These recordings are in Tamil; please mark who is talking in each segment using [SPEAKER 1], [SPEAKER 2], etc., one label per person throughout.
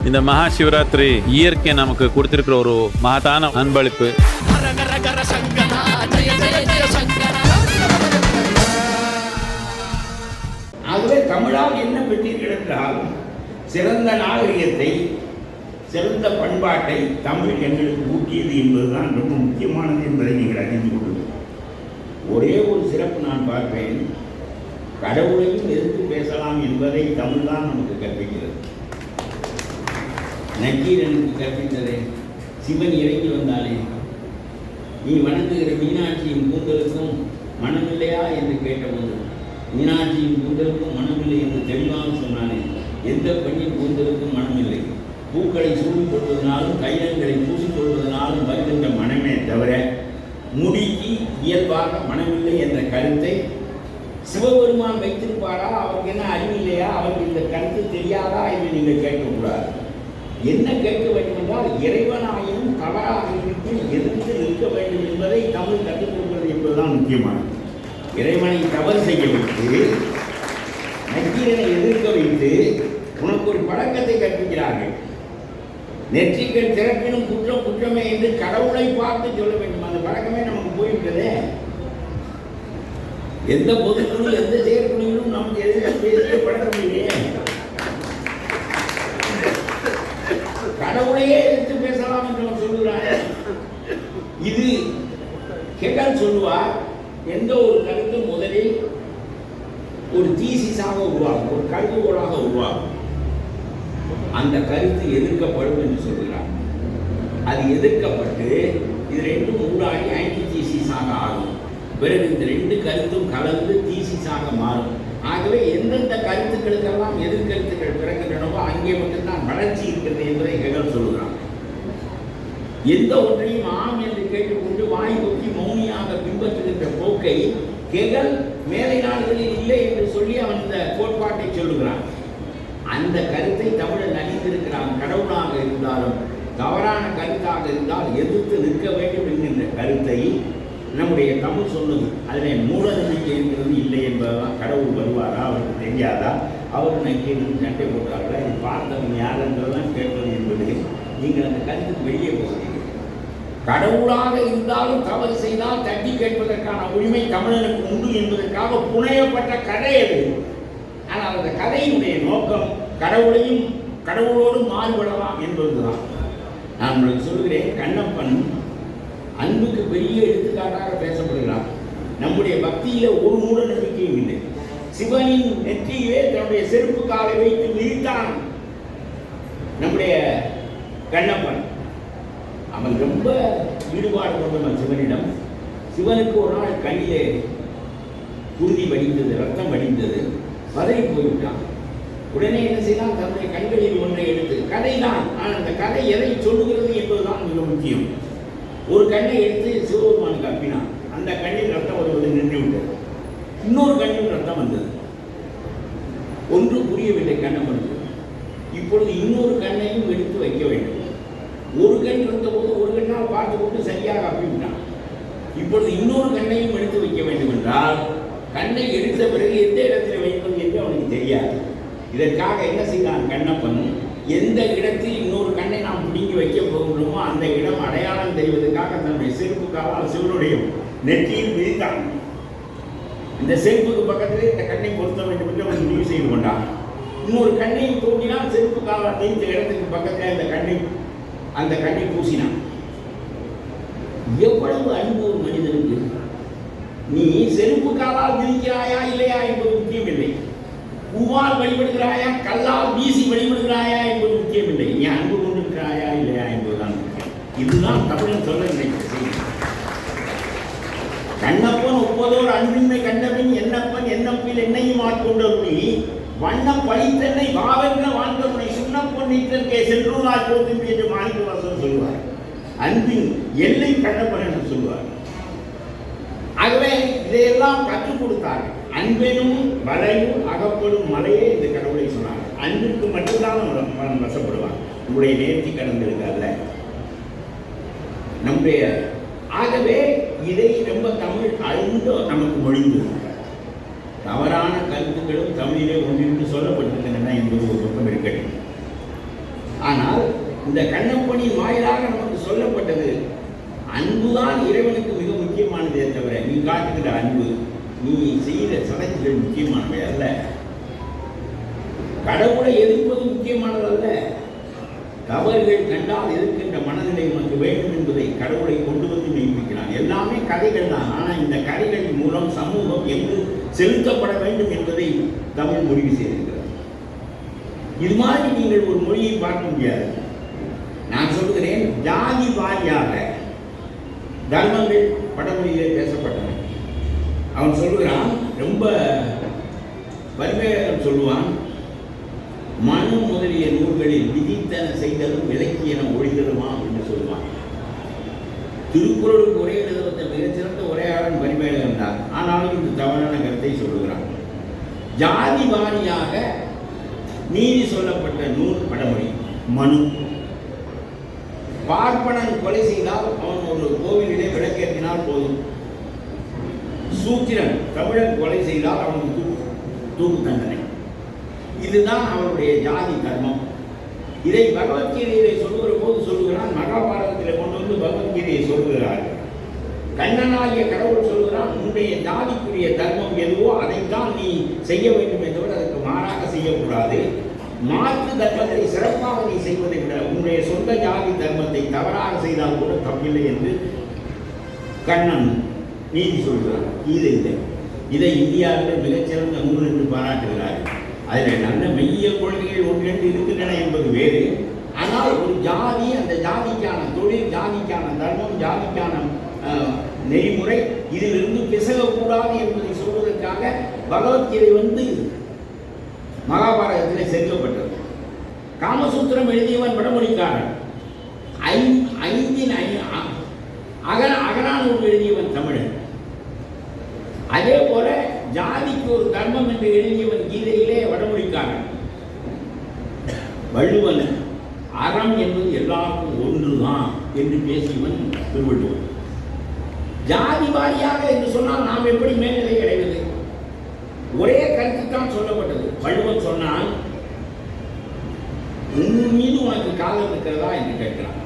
[SPEAKER 1] இந்த மகா சிவராத்திரி இயற்கை நமக்கு கொடுத்திருக்கிற ஒரு மகத்தான அன்பளிப்பு.
[SPEAKER 2] ஆகவே தமிழால் என்ன பெற்றீர்கள் என்றால் சிறந்த நாகரிகத்தை, சிறந்த பண்பாட்டை தமிழ் எங்களுக்கு ஊட்டியது என்பதுதான் ரொம்ப முக்கியமானது என்பதை நீங்கள் அறிந்து கொள்ளுங்கள். ஒரே ஒரு சிறப்பு நான் பார்ப்பேன், கடவுளையும் எதிர்த்து பேசலாம் என்பதை தமிழ் தான் நமக்கு கற்பிக்கிறது. நக்கீரனுக்கு கற்பித்ததே, சிவன் இறங்கி வந்தாலே நீ வணங்குகிற மீனாட்சியின் கூந்தலுக்கும் மனமில்லையா என்று கேட்டபோது மீனாட்சியின் கூந்தலுக்கும் மனமில்லை என்று தெளிவாக சொன்னானே. எந்த பெண்ணின் கூந்தலுக்கும் மனமில்லை, பூக்களை சூடிக் கொள்வதனாலும் தைலங்களை பூசிக்கொள்வதனாலும் வருகின்ற மனமே தவிர முடிக்கு இயல்பாக மனமில்லை என்ற கருத்தை சிவபெருமான் வைத்திருப்பாரா? அவருக்கு என்ன அறிவில்லையா? அவருக்கு இந்த கருத்து தெரியாதா என்று நீங்கள் கேட்கக்கூடாது. என்ன கேட்க வேண்டும் என்றால், இறைவனாயினும் தவறாக இருக்கும் எதிர்த்து நிற்க வேண்டும் என்பதை தமிழ் கற்றுக் கொடுக்கிறது என்பதுதான் முக்கியமானது. இறைவனை தவறு செய்ய வைத்து, நக்கீரனை எதிர்க்க வைத்து உனக்கு ஒரு பழக்கத்தை கற்பிக்கிறார்கள். நெற்றிகள் திறப்பினும் குற்றம் குற்றமே என்று கடவுளை பார்த்து சொல்ல வேண்டும். அந்த பழக்கமே நமக்கு போய்விட்டதே. எந்த பொதுக்குழு எந்த செயற்குழுவிலும் நமக்கு எதிர்த்து பேசிய பழக்கம் இல்லையே. கடவுளையே எதிர்த்து பேசலாம் என்று அவர் சொல்லுகிறார். இது ஹெகல் சொல்லுவார், எந்த ஒரு கருத்து முதலில் ஒரு தீசிஸாக உருவாகும், ஒரு கருதுகோளாக உருவாகும். அந்த கருத்து எதிர்க்கப்படும் என்று சொல்கிறார். அது எதிர்க்கப்பட்டு இது ரெண்டும் ஊடாகி ஆன்டிதீசிஸாக ஆகும். பிறகு இந்த ரெண்டு கருத்தும் கலந்து தீசிஸாக மாறும். ஆகவே எந்தெந்த கருத்துக்களுக்கெல்லாம் எதிர்கருத்துக்கள் பிறக்கின்றனவோ அங்கே மட்டும்தான் வளர்ச்சி இருக்கிறது என்பதை ஹெகல் சொல்லுகிறான். எந்த ஒன்றையும் ஆம் என்று கேட்டுக்கொண்டு வாய் கொக்கி மௌனியாக பின்பற்றுகின்ற போக்கை ஹெகல் மேலை நாடுகளில் இல்லை என்று சொல்லி அவன் இந்த கோட்பாட்டை சொல்லுகிறான். அந்த கருத்தை தமிழன் அறிந்திருக்கிறான். கடவுளாக இருந்தாலும் தவறான கருத்தாக இருந்தால் எதிர்த்து நிற்க வேண்டும் என்கின்ற கருத்தை நம்முடைய தமிழ் சொன்னது. அதில் மூட நம்பிக்கை இருக்கிறது இல்லை என்பதுதான். கடவுள் வருவாரா, அவருக்கு தெரியாதா, அவர் நக்கீரன் சண்டை போட்டார்களா, இது பார்த்தவன் யார் என்றெல்லாம் கேட்பது என்பது நீங்கள் அந்த கருத்துக்கு வெளியே போகிறீர்கள். கடவுளாக இருந்தாலும் தவறு செய்தால் தட்டி கேட்பதற்கான உரிமை தமிழனுக்கு உண்டு என்பதற்காக புனையப்பட்ட கதை அது. ஆனால் அந்த கதையினுடைய நோக்கம் கடவுளையும் கடவுளோடும் மாறுபடலாம் என்பதுதான். நான் உங்களுக்கு சொல்கிறேன், கண்ணப்பன் அன்புக்கு பெரிய எடுத்துக்காட்டாக பேசப்படுகிறார். நம்முடைய பக்தியில ஒரு மூட நம்பிக்கையும் இல்லை. சிவனின் நெற்றியிலே தன்னுடைய செருப்பு காலை வைத்து மிதித்தான் நம்முடைய கண்ணப்பன். அவன் ரொம்ப ஈடுபாடு கொண்டவன் சிவனிடம். சிவனுக்கு ஒரு நாள் கண்ணிலே குருதி வடிந்தது, ரத்தம் வடிந்தது, பதறி போய்விட்டான். உடனே என்ன செய்தான், தன்னுடைய கண்களில் ஒன்றை எடுத்து, கதை தான், ஆனால் அந்த கதை எதை சொல்லுகிறது என்பதுதான் மிக முக்கியம். ஒரு கண்ணை எடுத்து சிவபெருமானுக்கு அப்பினான். அந்த கண்ணில் ரத்தம் வருவது நின்று விட்டது. இன்னொரு கண்ணில் ரத்தம் வந்தது. ஒன்று புரியவில்லை கண்ணப்பனுக்கு. இப்பொழுது இன்னொரு கண்ணையும் எடுத்து வைக்க வேண்டும். ஒரு கண் இருந்தபோது ஒரு கண்ணால் பார்த்து கொண்டு சரியாக அப்பிவிட்டான். இப்பொழுது இன்னொரு கண்ணையும் எடுத்து வைக்க வேண்டும் என்றால் கண்ணை எடுத்த பிறகு எந்த இடத்தில் வைப்பது என்று அவனுக்கு தெரியாது. இதற்காக என்ன செய்தான் கண்ணப்பன், எந்த இடத்தில் இன்னொரு கண்ணை நாம் பிடிங்கி வைக்க போகின்றோமோ அந்த இடம் அடையாளம் தெரிவதற்காக தன்னுடைய செருப்புக்காக சிவனுடைய நெற்றியில் மிதித்தான். இந்த செருப்புக்கு பக்கத்திலே இந்த கண்ணை பொருத்த வேண்டும் என்று அவன் முடிவு செய்து கொண்டான். இன்னொரு கண்ணையும் தூக்கினால் செருப்புக்காக இந்த இடத்துக்கு பக்கத்தில் அந்த கண்ணை பூசினான். எவ்வளவு அன்பு ஒரு மனிதனுக்கு! நீ செருப்பு காலால் மிதிக்கிறாயா இல்லையா என்பது முக்கியமில்லை. பூவால் வழிபடுகிறாயா, கல்லால் வீசி வழிபடுகிறாயா என்பது முக்கியமில்லை. நீ அன்பு கொண்டிருக்கிறாயா இல்லையா என்பதுதான் முக்கியம். இதுதான் தமிழன் சொல்ல நினைக்கிற செய்தி. கண்ணப்பன் ஒப்பதோர் அன்பின்மை கண்டபின் என்னப்பன் என்னப்பில் என்னையும் ஆட்கொண்டருளி வண்ணம் பழித்தென்னை வாவென்ற வாழ்ந்தவனை சுண்ணப்பொன்னிற்றே சென்றூராய் போதும் என்று மாணிக்கவாசகர் சொல்லுவார். அன்பின் எல்லை கண்ணப்பன் என்று சொல்லுவார். ஆகவே இதையெல்லாம் கற்றுக் கொடுத்தார்கள். அன்பெனும் வலையும் அகப்படும் மலையே இந்த கடவுளை சொன்னாங்க. அன்பிற்கு மட்டும்தான் அவன் வசப்படுவான், உங்களுடைய நேர்த்தி கடந்திருக்கு அல்ல நம்முடைய. ஆகவே இதை ரொம்ப தமிழ் அழுந்து நமக்கு மொழிந்து தவறான கருத்துக்களும் தமிழிலே ஒன்றிற்கு சொல்லப்பட்டிருக்கின்றன என்பது ஒரு பக்கம் இருக்கட்டும். ஆனால் இந்த கண்ணப்பனின் வாயிலாக நமக்கு சொல்லப்பட்டது அன்புதான் இறைவனுக்கு மிக முக்கியமானதே தவிர நீ காட்டுகிற அன்பு, நீ செய்கிற சடங்குகள் முக்கியமானவை அல்ல. கடவுளை எதிர்ப்பது முக்கியமானதல்ல. தவறுகள் கண்டால் எதிர்க்கின்ற மனநிலை உனக்கு வேண்டும் என்பதை கடவுளை கொண்டு வந்து மெய்ப்பிக்கிறான். எல்லாமே கதைகள் தான். ஆனால் இந்த கதைகளின் மூலம் சமூகம் எங்கு செலுத்தப்பட வேண்டும் என்பதை தமிழ் முடிவு செய்திருக்கிறது. இது மாதிரி நீங்கள் ஒரு மொழியை பார்க்க முடியாது. நான் சொல்கிறேன், ஜாதி வாரியாக தர்மங்கள் வடமொழியிலே பேசப்பட்டன. அவன் சொல்லுகிறான், ரொம்ப வலிமையாக சொல்லுவான், மனு முதலிய நூல்களில் விதித்தன செய்ததும் விலக்கியன ஒழிதலுமா என்று சொல்லுவான். திருக்குறளுக்கு ஒரே எழுதப்பட்ட மிகச்சிறந்த உரையாளன் வலிமையாக தான். ஆனாலும் இந்த தவறான கருத்தை சொல்லுகிறான். ஜாதி வாரியாக நீதி சொல்லப்பட்ட நூல் வடமொழி மனு. பார்ப்பனன் கொலை செய்தால் அவன் ஒரு கோவிலிலே விளக்கேற்றினால் போதும். சூத்திரன் தமிழன் கொலை செய்தால் அவனுக்கு தூக்கு தண்டனை. இதுதான் அவருடைய ஜாதி தர்மம். இதை பகவத்கீதையிலே சொல்லுகிற போது சொல்லுகிறான், மகாபாரதத்தில் கொண்டு வந்து பகவத்கீதையை சொல்லுகிறார். கண்ணனாகிய கடவுள் சொல்லுகிறான், உன்னுடைய ஜாதிக்குரிய தர்மம் எதுவோ அதைத்தான் நீ செய்ய வேண்டும் என்பது, அதற்கு மாறாக செய்யக்கூடாது. மாற்று தர்மத்தை சிறப்பாக நீ செய்வதை விட உன்னுடைய சொந்த ஜாதி தர்மத்தை தவறாக செய்தால் கூட தப்பில்லை என்று கண்ணன் நீதி சொல்கிறார். இதை இந்தியாவில் மிகச்சிறந்த நூல் என்று பாராட்டுகிறார். அதில் நல்ல மெய்ய கொள்கைகள் ஒன்றென்று இருக்கின்றன என்பது வேறு. ஆனால் ஒரு ஜாதி, அந்த ஜாதிக்கான தொழில், ஜாதிக்கான தர்மம், ஜாதிக்கான நெறிமுறை இதிலிருந்து பிசகக்கூடாது என்பதை சொல்வதற்காக பகவத்கீதை வந்து மகாபாரதத்தில் சேர்க்கப்பட்டது. காமசூத்திரம் எழுதியவன் வடமொழிக்காரன். அகநானூறு எழுதியவன் தமிழன். அதே போல ஜாதிக்கு ஒரு தர்மம் என்று எழுதியவன் கீதையிலே வடமொழிக்காரன். வள்ளுவன் அறம் என்பது எல்லாருக்கும் ஒன்றுதான் என்று பேசியவன் திருவள்ளுவன். ஜாதி வாரியாக என்று சொன்னால் நாம் எப்படி மேல்நிலை அடைவது? ஒரே கருத்து தான் சொல்லப்பட்டது. வள்ளுவன் சொன்னால், உன் மீது உனக்கு காதல் இருக்கிறதா என்று கேட்கிறான்.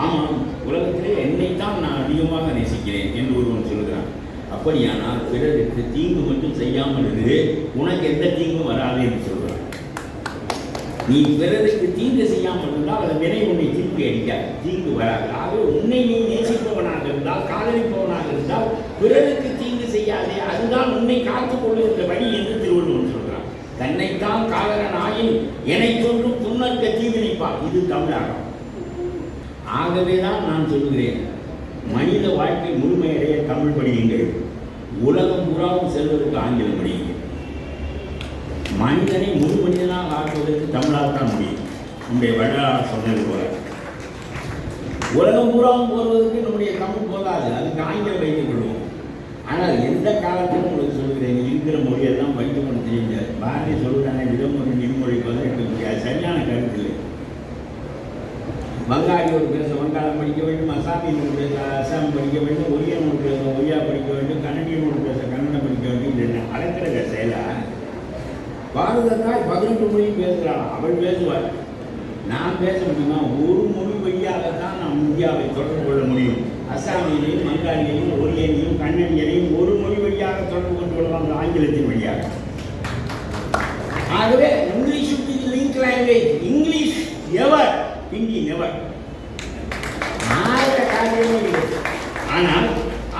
[SPEAKER 2] ஆமாம், உலகத்திலே என்னைத்தான் நான் அதிகமாக நேசிக்கிறேன் என்று ஒருவன் சொல்கிறான். அப்படியானால் பிறருக்கு தீங்கு மட்டும் செய்யாமல் இரு, உனக்கு எந்த தீங்கும் வராது என்று சொல்கிறான். நீ பிறருக்கு தீங்கு செய்யாமல் இருந்தால் அந்த வினை உன்னை திருப்பி அடிக்காது, தீங்கு வராது. ஆகவே உன்னை நீ நேசிப்பவனாக இருந்தால், காதலிப்பவனாக இருந்தால் பிறருக்கு தீங்கு செய்யாதே, அதுதான் உன்னை காத்துக் கொள்ளுகின்ற வழி என்று திருவள்ளுவன் சொல்கிறான். தன்னைத்தான் காதலன் ஆயின் என்னை சொல்லும் துன்னற்க தீவினைப்பான். இது தமிழாகும். ஆகவேதான் நான் சொல்கிறேன், மனித வாழ்க்கை முழுமையடைய தமிழ் படியுங்கள், உலகம் புறாவும் செல்வதற்கு ஆங்கிலம் படியுங்கள். மனிதனை முழு மனிதனாக ஆக்குவதற்கு தமிழால் தான் முடியும். நம்முடைய வள்ளலார் சொன்னது போல உலகம் பூராவும் போவதற்கு நம்முடைய தமிழ் போதாது, அதுக்கு ஆங்கிலம் வைத்துக் கொள்வோம். ஆனால் எந்த காலத்திலும் உங்களுக்கு சொல்கிறேன், இருக்கிற மொழியெல்லாம் படித்து கொண்டு தெரியுங்க. பாரதி சொல்கிறானே, விதமொழி நின்மொழி பதினெட்டு முடியாது, சரியான கருத்து இல்லை. பங்காளியோடு பேச வங்காளம் படிக்க வேண்டும், அசாமியோடு பேச அசாம் படிக்க வேண்டும், ஒரியானோடு பேச ஒரியா படிக்க வேண்டும், கன்னடியனோடு பேச கன்னடம் படிக்க வேண்டும். இது அழைக்கிற செயலா? பாரதத்தாய் 18 மொழியும் பேசுகிறாள், அவள் பேசுவாள். நான் பேச முடியுமா? ஒரு மொழி வழியாகத்தான் நாம் இந்தியாவை தொடர்பு கொள்ள முடியும். அசாமியனையும் வங்காளியையும் ஒரியனையும் கன்னடியனையும் ஒரு மொழி வழியாக தொடர்பு கொண்டு கொள்ளலாம், ஆங்கிலத்தின் வழியாக. ஆகவே இங்கிலீஷ் லிங்க் லாங்குவேஜ், இங்கிலீஷ் எவர், ஹிந்தி நெவர். காரியமே இல்லை. ஆனால்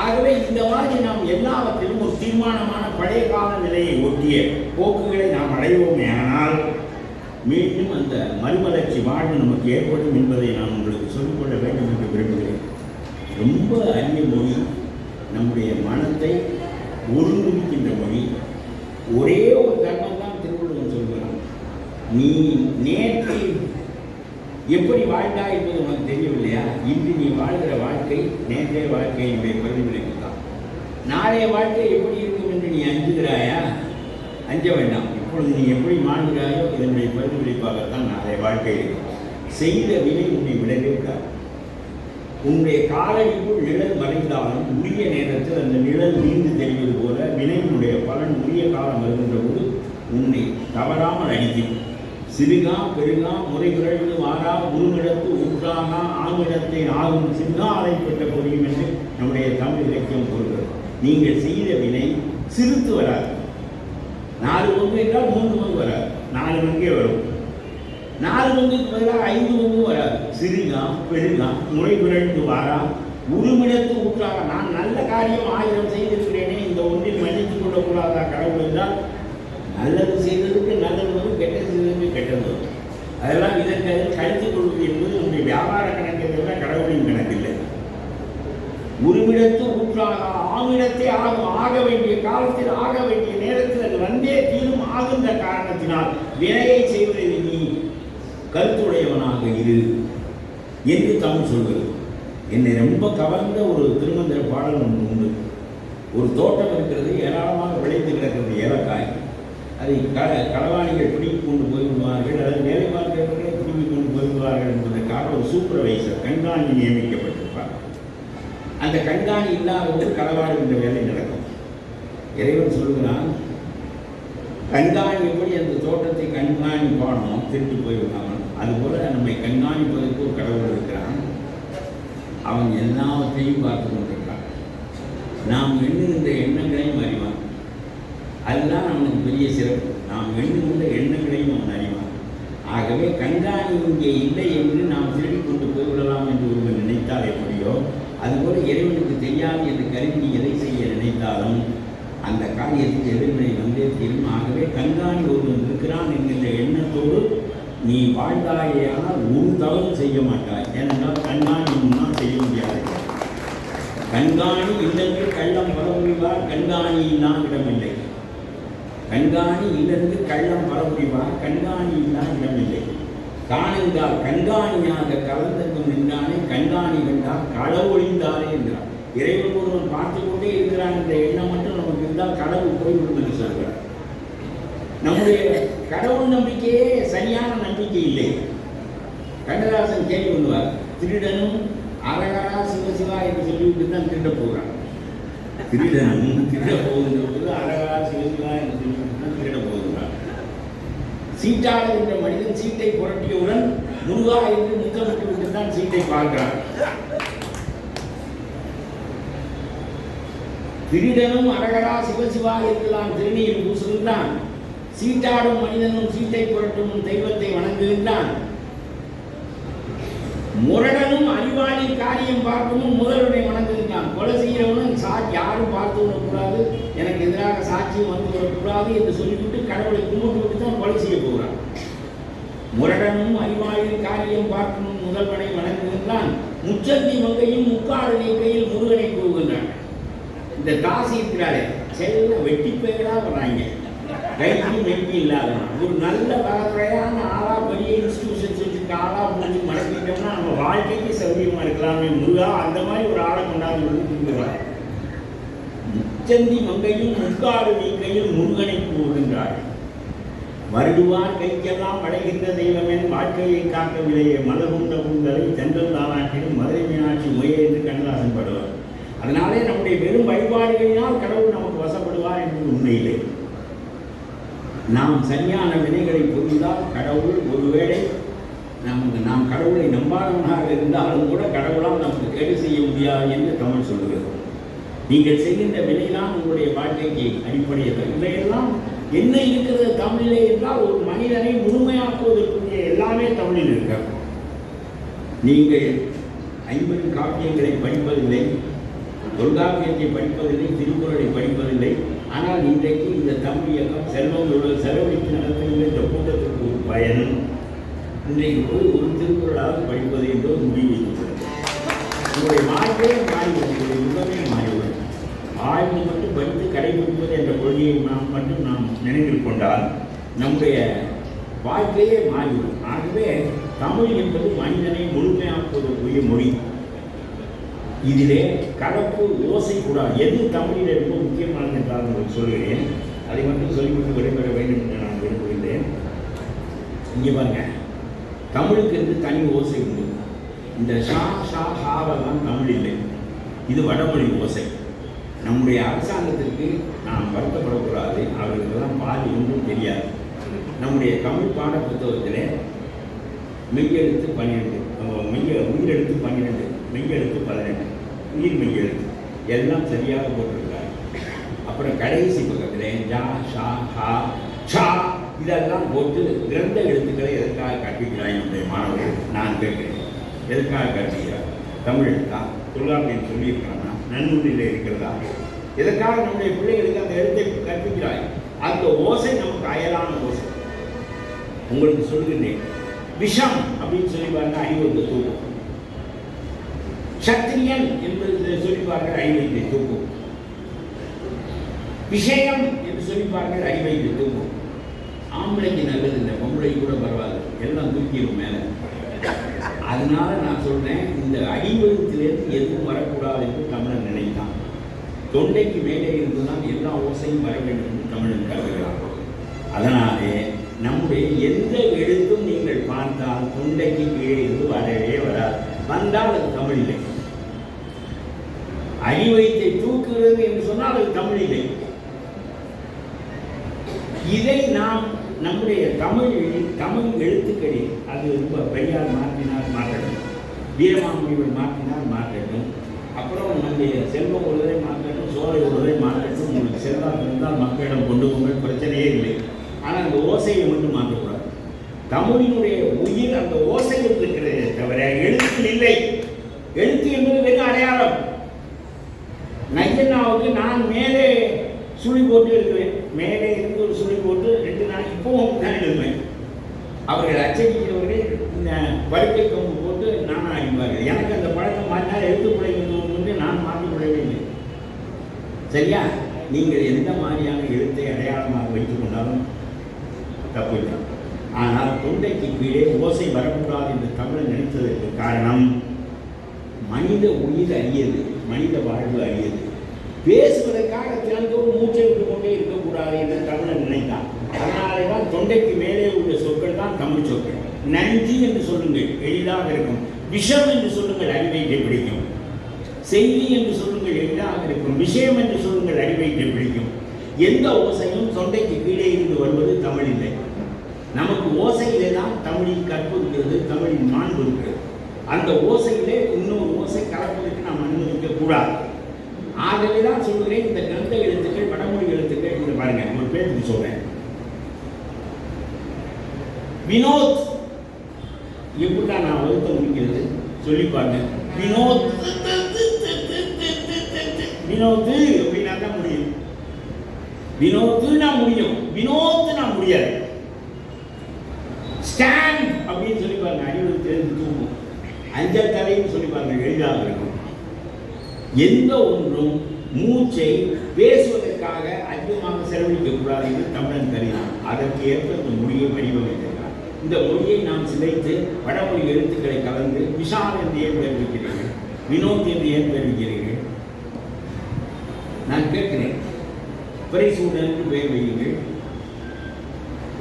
[SPEAKER 2] ஆகவே இந்த மாதிரி நாம் எல்லாவற்றிலும் ஒரு தீர்மானமான பழைய கால நிலையை ஒட்டிய போக்குகளை நாம் அடைவோமே, ஆனால் மீண்டும் அந்த மறுமலர்ச்சி வாழ்வு நமக்கு ஏற்படும் என்பதை நான் உங்களுக்கு சொல்லிக்கொள்ள வேண்டும் என்று விரும்புகிறேன். ரொம்ப அரிய மொழி, நம்முடைய மனத்தை ஒருங்கிணைக்கின்ற மொழி. ஒரே ஒரு தர்மம் தான் திருவள்ளுவன் சொல்கிறான். நீ நேற்று எப்படி வாழ்ந்தா என்பது உனக்கு தெரியவில்லையா? இன்று நீ வாழ்கிற வாழ்க்கை நேற்றைய வாழ்க்கையினுடைய பிரதிபலிப்பு தான். நாளைய வாழ்க்கை எப்படி இருக்கும் என்று நீ அஞ்சுகிறாயா? அஞ்ச வேண்டாம். இப்பொழுது நீ எப்படி வாழ்கிறாயோ இதனுடைய பிரதிபலிப்பாகத்தான் நாளைய வாழ்க்கை இருக்கும். செய்த வினை உன்னை விடவே விடாது. உன்னுடைய காலடிக்குள் நிழல் மறைந்தாலும் உரிய நேரத்தில் அந்த நிழல் நீண்டு தெரிவது போல வினையினுடைய பலன் உரிய காலம் வருகின்ற போது உன்னை தவறாமல் அடிக்கும். சிறுகா பெருகா முறைகுழந்து வாரா உருமிடத்து ஊற்றாகா ஆங்கிடத்தை ஆகும் சிறுகா அலைப்பட்ட பொழியும் என்று நம்முடைய தமிழ் இலக்கியம் கூறுகிறது. நீங்கள் செய்த வினை சிறுத்து வராது. 4 பங்கு என்றால் 3 பங்கு வராது, 4 பங்கே வரும். 4 பங்குக்கு பதிலாக 5 பங்கு வராது. சிறுகா பெருகா முறைகுழந்து வாரா உருமிடத்து ஊற்றாக. நான் நல்ல காரியம் 1000 செய்திருக்கிறேனே, இந்த ஒன்றில் மன்னித்துக் கொள்ளக்கூடாதா கடவுள் என்றால், நல்லது செய்ததுக்கு நல்லது வரும், கெட்டது செய்ததுக்கு கெட்டது வரும். அதெல்லாம் இதற்கு கழித்துக் கொள்வது என்பது நம்முடைய வியாபார கணக்கு, கடவுளின் கணக்கில்லை. உருமிடத்து ஊற்றாக ஆமிடத்தை ஆகும். ஆக வேண்டிய காலத்தில் ஆக வேண்டிய நேரத்தில் அது வந்தே தீரும். ஆகின்ற காரணத்தினால் வினையை செய்வதில் நீ கருத்துடையவனாக இரு என்று தமிழ் சொல்வது. என்னை ரொம்ப கவர்ந்த ஒரு திருமந்திர பாடல் ஒன்று உண்டு. ஒரு தோட்டம் இருக்கிறது, ஏராளமாக விளைந்து கிடக்கிறது ஏலக்காய். அதை களவாணிகள் பிடித்து கொண்டு போய்விடுவார்கள், அல்லது வேலை பார்க்கிறவர்களே பிடித்து கொண்டு போய்விடுவார்கள் என்பதற்காக ஒரு சூப்பர்வைசர் கண்காணி நியமிக்கப்பட்டிருப்பார். அந்த கண்காணி இல்லாத போது களவாடுகின்ற வேலை நடக்கும். இறைவன் சொல்கிறான், கண்காணி எப்படி அந்த தோட்டத்தை கண்காணிப்பானோ திருட்டு போய்விடாமல், அதுபோல நம்மை கண்காணிப்பதற்கு ஒரு கடவுள் இருக்கிறான். அவன் எல்லாவற்றையும் பார்த்து கொண்டிருக்கிறான். நாம் எண்ணுகின்ற எண்ணங்களையும் அறிவான். அதுதான் அவனுக்கு பெரிய சிறப்பு. நாம் எண்ணுகின்ற எண்ணங்களையும் அவன் அறிவான். ஆகவே கண்காணி இங்கே இல்லை என்று நாம் திருடி கொண்டு போய்விடலாம் என்று ஒருவன் நினைத்தால் எப்படியோ, அதுபோல இறைவனுக்கு தெரியாது என்று கருவி எதை செய்ய நினைத்தாலும் அந்த காரியத்துக்கு எதிர்வினை வந்தே தீரும். ஆகவே கண்காணி ஒருவன் இருக்கிறான் என்கின்ற எண்ணத்தோடு நீ வாழ்ந்தாயேயானால் ஒரு தவறு செய்ய மாட்டாய். ஏனென்றால் கண்காணி முன்னால் செய்ய முடியாது. கண்காணி இல்லென்று கள்ளம் பரப்புரிவார், கண்காணியில்லாம் இடமில்லை. கண்காணி இல்லென்று கள்ளம் பரப்புரிவார், கண்காணி இல்லாம் இடமில்லை. காணுங்கால் கண்காணியாக கலந்தங்கும் நின்றானே, கண்காணி கண்டால் களவொழிந்தாரே என்றார். இறைவன் ஒருவன் பார்த்து கொண்டே இருக்கிறான் என்ற எண்ணம் மட்டும் நமக்கு இருந்தால் கடவுள் போய்விடும் என்று சொல்கிறார். நம்முடைய கடவுள் நம்பிக்கையே சரியான நம்பிக்கை இல்லை. கண்ணதாசன் கேள்வி பண்ணுவார், திருடனும் அரகரா சிவசிவா என்று சொல்லிவிட்டு தான் திருட போகிறான். திருடனும் திருட போகின்ற போது அரகரா சிவசிவா என்று சொல்லிவிட்டு தான் திருட போகிறான். சீட்டாளர் என்ற மனிதன் சீட்டை புரட்டியவுடன் முருகா என்று முத்தமிட்டு விட்டு தான் சீட்டை பார்க்கிறான். திருடனும் அரகரா சிவசிவா என்றுதான் திருநீர் பூசுகின்றான். சீட்டாடும் மனிதனும் சீட்டை புரட்டும் தெய்வத்தை வணங்குகின்றான். முரடனும் அறிவாளின் காரியம் பார்க்கணும் முதலுடைய வணங்குகின்றான். கொலை செய்கிறவனும் யாரும் பார்த்து விடக்கூடாது, எனக்கு எதிராக சாட்சியம் வந்து விடக்கூடாது என்று சொல்லிவிட்டு கடவுளை கும்பிட்டு விட்டு தான் கொலை செய்ய போகிறான். முரடனும் அறிவாளின் காரியம் பார்க்கணும் முதல்வனை வணங்குகின்றான். முச்சந்தி மங்கையும் முக்காடு கையில் முருகனை கூறுகின்றான். இந்த தாசி இருக்கிறாரே செல்ல வெட்டி பெயராக வர்றாங்க, கைக்கு வெட்டி இல்லாதவன். ஒரு நல்ல வகையான ஆளா பெரிய இன்ஸ்டிடியூஷன்ஸ் வச்சுருக்க ஆளா முடிஞ்சு மடக்கிட்டோம்னா நம்ம வாழ்க்கைக்கு சௌகரியமா இருக்கலாமே. முருகா அந்த மாதிரி ஒரு ஆளை கொண்டாந்து கொடுத்துருவார். முச்சந்தி மங்கையும் முக்காடு கையில் முருகனை கூறுகின்றார். வருடுவார் கைக்கெல்லாம் படைகின்ற தெய்வமென் வாழ்க்கையை காக்கவில்லையே, மலகுண்ட குந்தலை தென்றல் தாளாட்டிலும் மதுரை மீனாட்சி முயே என்று கண்ணதாசன் படுவார். அதனாலே நம்முடைய வெறும் வழிபாடுகளினால் கடவுள் நமக்கு வசப்படுவார் என்பது உண்மையிலே. நாம் சரியான வினைகளை புரிந்தால் கடவுள் ஒருவேளை நாம் கடவுளை நம்பாதவனாக இருந்தாலும் கூட கடவுளால் நமக்கு கேடு செய்ய முடியாது என்று தமிழ் சொல்கிறது. நீங்கள் செய்கின்ற வினைதான் உங்களுடைய வாழ்க்கைக்கு அடிப்படையில். இவையெல்லாம் என்ன இருக்கிறது தமிழிலே என்றால், ஒரு மனிதனை முழுமையாக்குவதற்குரிய எல்லாமே தமிழில் இருக்கிறது. நீங்கள் 50 காப்பியங்களை படிப்பதில்லை, தொல்காப்பியத்தை படிப்பதில்லை, திருக்குறளை படிப்பதில்லை. ஆனால் இன்றைக்கு இந்த தமிழ் இயக்கம் செல்வங்களோடு செலவழித்து நடத்துகின்ற இந்த கூட்டத்திற்கு ஒரு பயன், இன்றைக்கு போய் ஒரு திருக்குறளாக படிப்பது என்று ஒரு முடிவு வைக்கப்பட்டது. உங்களுடைய வாழ்க்கையே மாறிவிடும், உங்களுடைய யுகமே மாறிவிடும். ஆய்வு மட்டும் படித்து கடைபிடிப்பது என்ற கொள்கையை நாம் நினைவில் கொண்டால் நம்முடைய வாழ்க்கையே மாறிவிடும். ஆகவே தமிழ் என்பது மனிதனை முழுமையாக்குவதற்குரிய மொழி. இதிலே கலப்பு ஓசை கூடாது. எது தமிழில் ரொம்ப முக்கியமானது என்றால் உங்களுக்கு சொல்கிறேன். அதை மட்டும் சொல்லிவிட்டு விடைபெற வேண்டும் என்று நான் விரும்புகின்றேன். இங்கே பாருங்க, தமிழுக்கு என்று தனி ஓசை உண்டு. இந்த ஷா ஷா ஹாவெல்லாம் தமிழ் இல்லை, இது வடமொழி ஓசை. நம்முடைய அரசாங்கத்திற்கு நாம் வருத்தப்படக்கூடாது, அவர்களுக்கெல்லாம் பாதி ஒன்றும் தெரியாது. நம்முடைய தமிழ் பாட புத்தகத்தில் மெய்யெழுத்து 12, உயிரெழுத்து 12, மெய்யெழுத்து 18, உயிர் மெய்யெழுத்து எல்லாம் சரியாக போட்டிருக்காங்க. அப்புறம் கடைசி பக்கத்தில் ஜா, ஷா, ஹா, ஷா இதெல்லாம் போட்டு கிரந்த எழுத்துக்களை எதற்காக கற்பிக்கிறாய் என்னுடைய மாணவர்கள் நான் கேட்கிறேன். எதற்காக கற்பிக்கிறார்? தமிழ் எழுத்தா? தொல்காப்பியம் சொல்லியிருக்காங்கன்னா நன்னூலில் இருக்கிறதா? எதற்காக நம்முடைய பிள்ளைகளுக்கு அந்த எழுத்தை கற்பிக்கிறாய்? அந்த ஓசை நமக்கு அயலான ஓசை. உங்களுக்கு சொல்லுகிறேன், விஷம் அப்படின்னு சொல்லி பாருங்க, ஐவத்தை தூக்கும். சத்திரியன் என்பது சொல்லி பாருங்க, ஐவத்தை தூக்கும். விஷயம் என்று சொல்லி பாருங்க, ஐவத்தை தூக்கும். ஆம்பளைக்கு நல்லது இல்லை, பொம்பளைக்கு கூட பரவாயில்ல, எல்லாம் தூக்கிடும் மேலே. அதனால நான் சொல்றேன், இந்த அடிவெழுத்திலிருந்து எதுவும் வரக்கூடாது என்று தமிழன் நினைத்தான். தொண்டைக்கு மேலே இருந்துதான் எல்லா ஓசையும் வர வேண்டும் என்று தமிழன் கருதுகிறான். அதனாலே நம்முடைய எந்த எழுத்தும் நீங்கள் பார்த்தால் தொண்டைக்கு கீழே இருந்து வரவே வராது. வந்தால் அது தமிழ் இல்லை. அடிவயிற்றை தூக்குகிறது என்று சொன்னால் அது தமிழ் இல்லை. இதை நாம் நம்முடைய தமிழ் எழுத்துக்களில் அது ரொம்ப பெரியார் மாற்றினார் மாற்றட்டும், வீரமாமுனிவர் மாற்றினார் மாற்றட்டும், அப்புறம் நம்முடைய செல்வம் உள்ளதை மாற்றட்டும், சோலை உள்ளதை மாற்றட்டும். உங்களுக்கு செல்வாக்கு இருந்தால் மக்களிடம் கொண்டு போங்கள், பிரச்சனையே இல்லை. ஆனால் அந்த ஓசையை மட்டும் மாற்றக்கூடாது. தமிழினுடைய உயிர் அந்த ஓசையில் இருக்கிறதே தவிர எழுத்தில் இல்லை. எழுத்து என்பது வெறும் அடையாளம். நையண்ணாவுக்கு நான் மேலே சுழி போட்டு இருக்கிறேன், மேலே இருந்து ஒரு சுழி போட்டு 2 நாள் இப்பவும் தான் எழுதுவேன். அவர்கள் அச்சடிக்கிறவர்கள் இந்த படுக்கை கம்பு போட்டு நானும் அடிப்பார்கள். எனக்கு அந்த பழக்கம் மாற்றினால் எழுத்து பிழைக்கிறது நான் மாற்றி விடவே இல்லை. சரியா? நீங்கள் எந்த மாதிரியான எழுத்தை அடையாளமாக வைத்துக் கொண்டாலும் தப்பு இல்லை. ஆனால் தொண்டைக்கு கீழே ஓசை வரக்கூடாது என்று தமிழன் நினைத்ததற்கு காரணம் மனித உயிர் அரியது, மனித வாழ்வு அரியது. பேசுவதற்காக தினந்தோறும் மூச்சை விட்டு கொண்டே இருக்கக்கூடாது என்று தமிழன் நினைத்தான். அதனாலே தான் தொண்டைக்கு மேலே உள்ள சொற்கள் தான் தமிழ் சொற்கள். நன்றி என்று சொல்லுங்கள், எளிதாக இருக்கும். விஷம் என்று சொல்லுங்கள், அறிவையை பிடிக்கும். செய்தி என்று சொல்லுங்கள், எளிதாக இருக்கும். விஷயம் என்று சொல்லுங்கள், அறிவையை பிடிக்கும். எந்த ஓசையும் தொண்டைக்கு கீழே இருந்து வருவது தமிழ் இல்லை. நமக்கு ஓசையிலே தான் தமிழின் கற்பு இருக்கிறது, தமிழின் மாண்பு இருக்கிறது. அந்த ஓசையிலே இன்னொரு ஓசை கலப்பதற்கு நாம் அனுமதிக்க கூடாது. ஆகவே தான் சொல்கிறேன், இந்த கிரந்த எழுத்துக்கள், வடமொழி எழுத்துக்கள் இங்கே பாருங்க, ஒரு பேருக்கு சொல்றேன். வினோத் எப்படிதான் நான் வகுத்த முடிக்கிறது சொல்லி பாருங்க. வினோத் வினோத்து அப்படின்னா தான் முடியும். வினோத்து நான் முடியும், வினோத்து நான் முடியாது. ஸ்டாண்ட் அப்படின்னு சொல்லி பாருங்க, அறிவு தெரிந்து தூங்கும். அஞ்சல் தலைன்னு சொல்லி பாருங்க, எளிதாக இருக்கும். எந்த ஒன்றும் மூச்சை பேசுவதற்காக அதிகமாக செலவழிக்க கூடாது என்று தமிழன் கருதினான். அதற்கு ஏற்ப இந்த மொழியை வடிவமைத்திருக்கிறார். இந்த மொழியை நாம் சிதைத்து வடமொழி எழுத்துக்களை கலந்து விஷால் என்று ஏன் தெரிவிக்கிறீர்கள், வினோத் என்று ஏன் தெரிவிக்கிறீர்கள்? நான் கேட்கிறேன். பிரைசூடன் என்று பெயர் வையுங்கள்.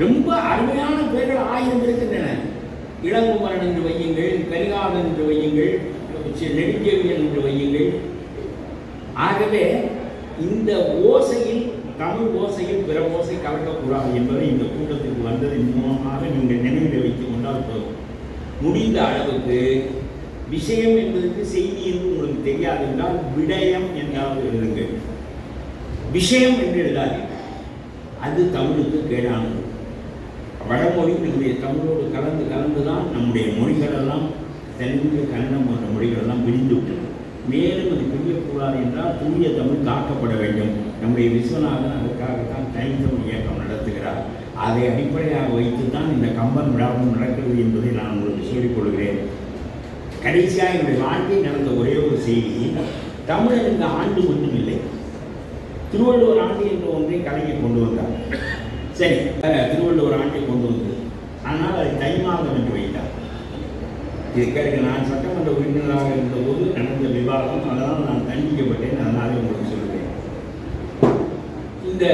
[SPEAKER 2] ரொம்ப அருமையான பெயர்கள் 1000 இருக்கின்றன. இளங்குமரன் என்று வையுங்கள், கரிகாலன் என்று வையுங்கள், நெடுஞ்செவியன் என்று வையுங்கள். ஆகவே இந்த ஓசையில், தமிழ் ஓசையில் பிற ஓசை கலக்கக்கூடாது என்பதை இந்த கூட்டத்திற்கு வந்ததன் மூலமாக நீங்கள் நினைவில் வைத்துக் கொண்டால் போதும். முடிந்த அளவுக்கு விஷயம் என்பதற்கு செய்தி என்று உங்களுக்கு தெரியாது என்றால் விடயம் என்றாவது எழுதுங்கள். விஷயம் என்று எழுதாதீர்கள், அது தமிழுக்கு கேடானது. வடமொழி நம்முடைய தமிழோடு கலந்துதான் நம்முடைய மொழிகளெல்லாம், தெலுங்கு, கன்னடம் போன்ற மொழிகளெல்லாம் விரிந்துவிட்டன. மேலும் அது பிரியக்கூடாது என்றால் தூய தமிழ் காக்கப்பட வேண்டும். நம்முடைய விஸ்வநாதன் அதற்காகத்தான் தைத்தமிழ் இயக்கம் நடத்துகிறார். அதை அடிப்படையாக வைத்து தான் இந்த கம்பன் விழாவும் நடக்கிறது என்பதை நான் உங்களுக்கு சொல்லிக் கொள்கிறேன். கடைசியாக என்னுடைய வாழ்க்கையில் நடந்த ஒரே ஒரு செய்தி, தமிழர் இந்த ஆண்டு மட்டும் இல்லை, திருவள்ளுவர் ஆண்டு என்ற ஒன்றை கலைஞர் கொண்டு வந்தார். சரி, திருவள்ளுவர் ஆண்டை கொண்டு வந்தது, ஆனால் அதை தை மாதம் என்று வைத்தார். இது கேட்க, நான் சட்டமன்ற உறுப்பினராக இருந்தபோது நடந்த விவாதம், அதனால் நான் தண்டிக்கப்பட்டேன். அதனாலே உங்களுக்கு சொல்கிறேன், இந்த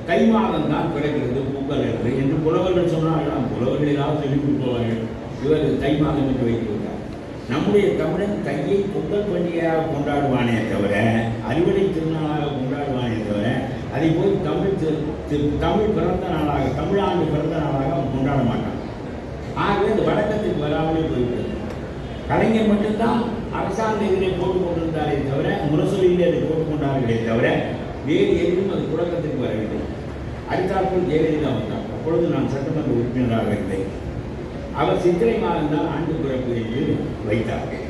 [SPEAKER 2] தை மாதம் தான் பிறக்கிறது பூக்கள் என்று புலவர்கள் சொன்னார்களாம். புலவர்கள் ஏதாவது சொல்லி போவார்கள். இவர் தை மாதம் என்று வைத்து விட்டார். நம்முடைய தமிழன் தையை பொங்கல் பண்டிகையாக கொண்டாடுவானே தவிர, அறுவடை திருநாளாக கொண்டாடுவானே தவிர, அதை போய் தமிழ் பிறந்த நாளாக தமிழாண்டு பிறந்த நாளாக அவன் கொண்டாட மாட்டான். ஆகவே இந்த வழக்கத்துக்கு வராமலே போயிட்டு கலைஞர் மட்டும்தான் அரசாங்க இதிலே போட்டுக் கொண்டிருந்தாரே தவிர முரசொலியிலே அதை போட்டுக் கொண்டார்களே தவிர வேறு எதிலும் அது புழக்கத்துக்கு வரவில்லை. அடுத்தாற்போல் ஜெயலலிதா வந்தார். அப்பொழுது நான் சட்டமன்ற உறுப்பினராக இருந்தேன். அவர் சித்திரை மாதம் தான் ஆண்டு பிறப்பு என்று வைத்தார்கள்.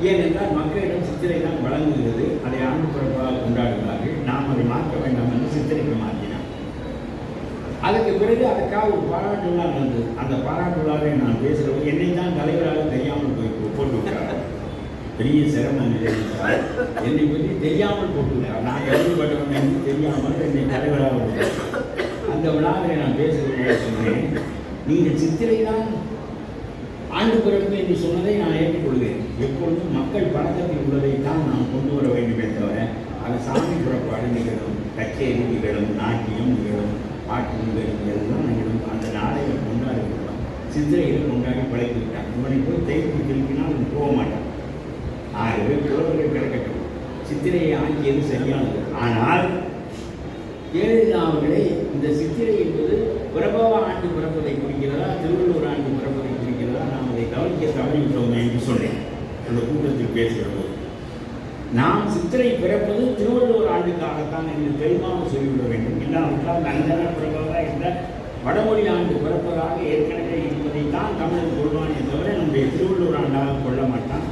[SPEAKER 2] ஏனென்றால் மக்களிடம் சித்திரை தான் வழங்குகிறது, அதை ஆண்டு பிறப்பாக கொண்டாடுகிறார்கள், நாம் அதை மாற்ற வேண்டாம் என்று சித்திரைக்கு மாற்றினார். அதற்கு பிறகு அதற்காக ஒரு பாராட்டு விழா நடந்தது. அந்த பாராட்டு விழாவை நான் பேசுகிறவங்க என்னை தான் தலைவராக தெரியாமல் போட்டு விட்டார். பெரிய சிரமம் நிலைத்தார். என்னை பற்றி தெரியாமல் போட்டு விட்டார். நான் எழுதப்பட்டவன் என்று தெரியாமல் என்னை தலைவராக விட்டார். அந்த விழாவில் நான் பேசுகிறவங்க சொன்னேன், நீங்கள் சித்திரை தான் ஆண்டு பிறப்பு என்று சொன்னதை நான் ஏற்றுக்கொள்கிறேன். எப்பொழுதும் மக்கள் பழக்கத்தில் உள்ளதை தான் நாம் கொண்டு வர வேண்டுமே தவிர அது சாமி புறப்பாடு நிகழும், கச்சேரி நிகழும், நாட்டியம் நிகழும், பாட்டு நிகழும், எல்லாம் நிகழும். அந்த நாளைகள் கொண்டாடி விடலாம். சித்திரையில் கொண்டாடி பழக்கி விட்டான். இவனை போய் தைப்பு திருப்பினால் அவன் போக மாட்டான். ஆகவே புலவர்கள் கிடக்கட்டும், சித்திரையை ஆக்கியது சரியானது. ஆனால் ஜெயலலிதா அவர்களே இந்த சித்திரை என்பது பிரபவ ஆண்டு பிறப்பதை குறிக்கிறதா, திருவள்ளுவர் ஆண்டு பிறப்பதை குறிக்கிறதா, நாம் அதை கவனிக்க தவறிவிட்டோம் என்று சொன்னேன் அந்த கூட்டத்தில் பேசுகிறது. நாம் சித்திரை பிறப்பது திருவள்ளுவர் ஆண்டுக்காகத்தான் என்று தெளிவாக சொல்லிவிட வேண்டும். இல்லாவிட்டால் நந்தன பிரபவ என்ற வடமொழி ஆண்டு பிறப்பதாக ஏற்கனவே இருப்பதை தான் தமிழன் கொள்வானே தவிர நம்முடைய திருவள்ளுவர் ஆண்டாக கொள்ள மாட்டான்.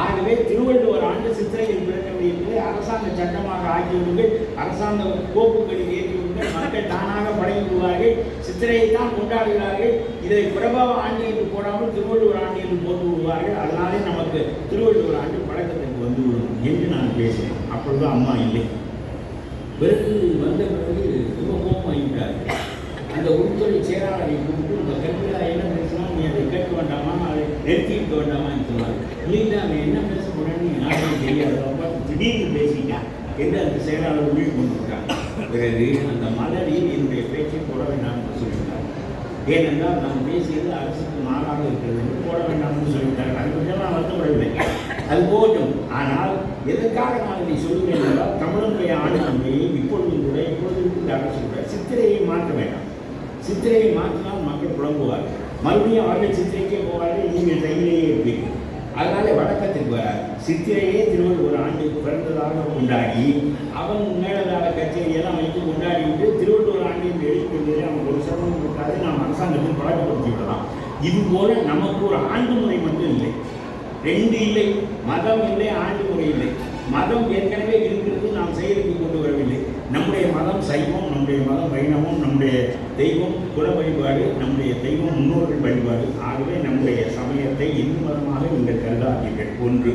[SPEAKER 2] ஆகவே திருவள்ளுவர் ஆண்டு சித்திரையில் பிறக்கவில்லை என்பதை அரசாங்க சட்டமாக ஆக்கிவிடுங்கள், அரசாங்க கோப்புகளில் ஏற்றிவிடுங்கள், மக்கள் தானாக பழகி விடுவார்கள், சித்திரையை தான் கொண்டாடுகிறார்கள். இதை பிரபவ ஆண்டு என்று போடாமல் திருவள்ளுவர் ஆண்டு என்று போட்டு விடுவார்கள். அதனாலே நமக்கு திருவள்ளுவர் ஆண்டு பழக்கத்துக்கு வந்துவிடும் என்று நான் பேசினேன். அப்பொழுது அம்மா இல்லை. பிறகு வந்த பிறகு ரொம்ப கோபம் ஆகிவிட்டார்கள். அந்த உள்துறை செயலாளரை கூப்பிட்டு இந்த கல்வியில் என்ன பேசலாம், நீ அதை கேட்க வேண்டாமா, அதை நிறுத்தி இருக்க வேண்டாமான்னு சொன்னார். இல்லைன்னா அவன் என்ன பேச போறான்னு யாருமே தெரியாது, அப்பா திடீர்னு பேசிட்டான் என்று அந்த செயலாளர் உள்ளே கொண்டு விட்டார். பிறகு அந்த மலரில் என்னுடைய பேச்சை போட வேண்டாம் என்று சொல்லிவிட்டார். ஏனென்றால் நாம் பேசியது அரசுக்கு மாறாக இருக்கிறது என்று போட வேண்டாம் என்று சொல்லிவிட்டார். அது கொஞ்சம் நான் வருத்தப்படவில்லை, அது போட்டும். ஆனால் எதற்காக நான் இதை சொல்லுவேன் என்றால் தமிழனுடைய ஆளுநரையை இப்பொழுது கூட இப்பொழுது இருக்கிற அரசு கூட சித்திரையை மாற்ற வேண்டாம். சித்திரையை மாற்றினால் மக்கள் புலம்புவார்கள், மறுபடியும் அவர்கள் சித்திரைக்கே போவார்கள், நீங்கள் கையிலேயே இருப்பீர்கள். அதனால வழக்கத்துக்கு வராது. சித்திரையே திருவள்ளுவர் ஆண்டு பிறந்ததாக கொண்டாடி அவன் மேலதார கச்சேரியெல்லாம் வைத்து கொண்டாடிவிட்டு திருவள்ளுவர் ஆண்டு என்று எழுதிக்கொண்டே அவனுக்கு ஒரு சிரமம் இருக்காது. நாம் அரசாங்கத்தில் பழக்கப்படுத்தி விடலாம். இது போல நமக்கு ஒரு ஆண்டு முறை மட்டும் இல்லை, ரெண்டு இல்லை, மதம் இல்லை, ஆண்டு முறை இல்லை. மதம் ஏற்கனவே இருக்கிறது, நாம் செயலுக்கு கொண்டு வரவில்லை. நம்முடைய மதம் சைவம், நம்முடைய மதம் வைணவம், நம்முடைய தெய்வம் குல வழிபாடு, நம்முடைய தெய்வம் முன்னோர்கள் வழிபாடு. ஆகவே நம்முடைய சமயத்தை இந்து மதமாக நீங்கள் கருதாதீர்கள். ஒன்று,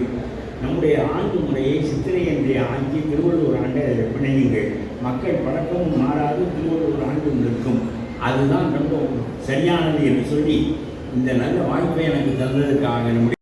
[SPEAKER 2] நம்முடைய ஆண்டு முறையை சித்திரை என்றே ஆக்கி திருவள்ளுவர் ஆண்டை அதில் பிணையுங்கள். மக்கள் பழக்கமும் மாறாது, திருவள்ளுவர் ஆண்டு நிற்கும். அதுதான் ரொம்ப சரியானது என்று சொல்லி இந்த நல்ல வாய்ப்பை எனக்கு தந்ததற்காக நம்முடைய